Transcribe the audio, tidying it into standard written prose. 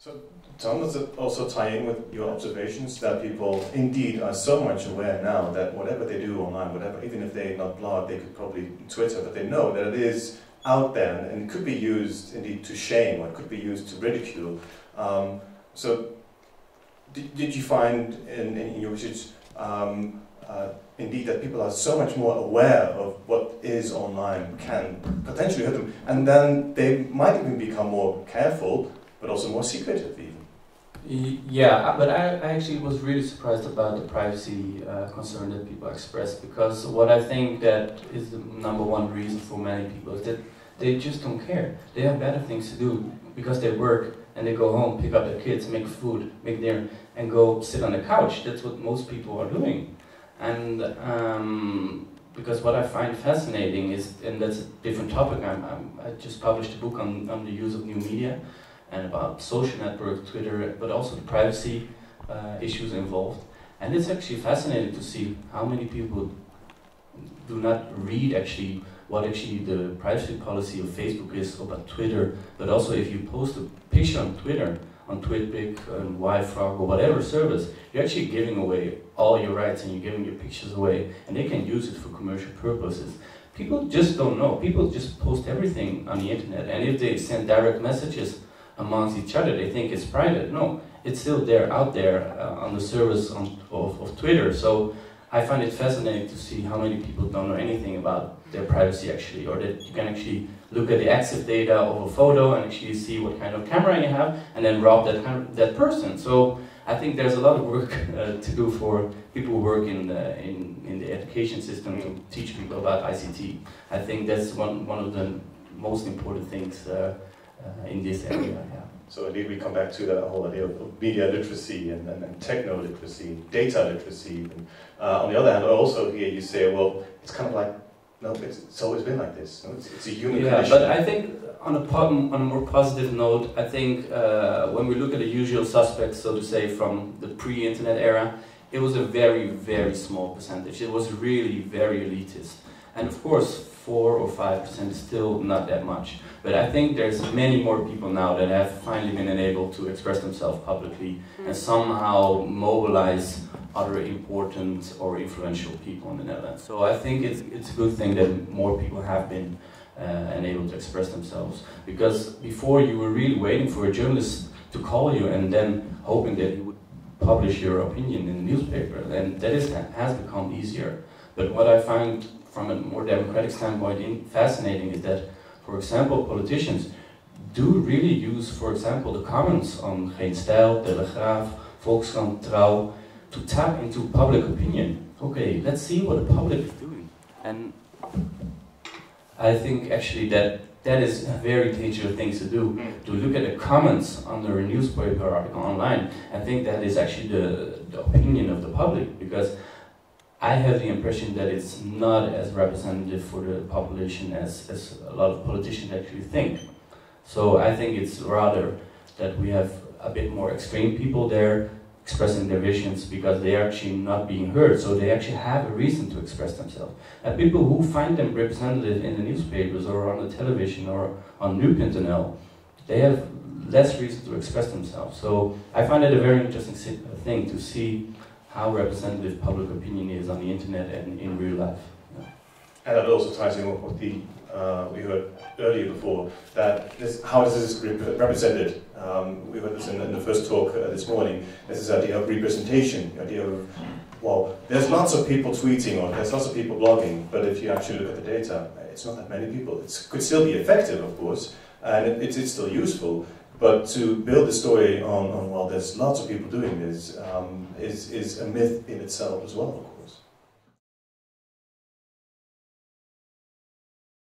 So, Tom, does it also tie in with your observations that people indeed are so much aware now that whatever they do online, whatever, even if they not blog, they could probably Twitter, but they know that it is out there and it could be used indeed to shame or it could be used to ridicule. So, did you find in your research indeed that people are so much more aware of what is online can potentially hurt them, and then they might even become more careful, but also more secretive even? Yeah, but I actually was really surprised about the privacy concern that people expressed, because what I think that is the #1 reason for many people is that they just don't care. They have better things to do because they work and they go home, pick up their kids, make food, make dinner, and go sit on the couch. That's what most people are doing. And because what I find fascinating is, and that's a different topic, I just published a book on the use of new media and about social networks, Twitter, but also the privacy issues involved. And it's actually fascinating to see how many people do not read actually what actually the privacy policy of Facebook is about Twitter, but also if you post a picture on Twitter, on TwitPic, on YFrog, or whatever service, you're actually giving away all your rights and you're giving your pictures away, and they can use it for commercial purposes. People just don't know. People just post everything on the internet, and if they send direct messages amongst each other, they think it's private. No, it's still there, out there on the service of Twitter. So I find it fascinating to see how many people don't know anything about their privacy actually, or that you can actually look at the active data of a photo and actually see what kind of camera you have, and then rob that person. So I think there's a lot of work to do for people who work in the education system to teach people about ICT. I think that's one of the most important things in this area. Yeah. So indeed we come back to that whole idea of media literacy and techno literacy, data literacy. And, on the other hand, I also hear you say, well, it's kind of like, no, it's always been like this. No? It's a human condition. But I think on a more positive note, I think when we look at the usual suspects, so to say, from the pre-internet era, it was a very, very small percentage. It was really very elitist. And of course, 4 or 5% is still not that much. But I think there's many more people now that have finally been enabled to express themselves publicly and somehow mobilize other important or influential people in the Netherlands. So I think it's a good thing that more people have been enabled to express themselves. Because before you were really waiting for a journalist to call you and then hoping that he would publish your opinion in the newspaper, and that has become easier. But what I find from a more democratic standpoint fascinating is that, for example, politicians do really use, for example, the comments on Geen Stijl, Telegraaf, Volkskrant, Trouw, to tap into public opinion. Okay, let's see what the public is doing. And I think actually that is a very dangerous thing to do, to look at the comments under a newspaper article online. I think that is actually the opinion of the public, because I have the impression that it's not as representative for the population as a lot of politicians actually think. So I think it's rather that we have a bit more extreme people there expressing their visions because they are actually not being heard, so they actually have a reason to express themselves. And people who find them representative in the newspapers or on the television or on nu.nl, they have less reason to express themselves. So I find it a very interesting thing to see how representative public opinion is on the internet and in real life. Yeah. And that also ties in with what we heard earlier before, that how is this represented? We heard this in the first talk this morning. This is the idea of representation, the idea of, well, there's lots of people tweeting or there's lots of people blogging, but if you actually look at the data, it's not that many people. It could still be effective, of course, and it's still useful. But to build the story on well, there's lots of people doing this, is a myth in itself as well, of course.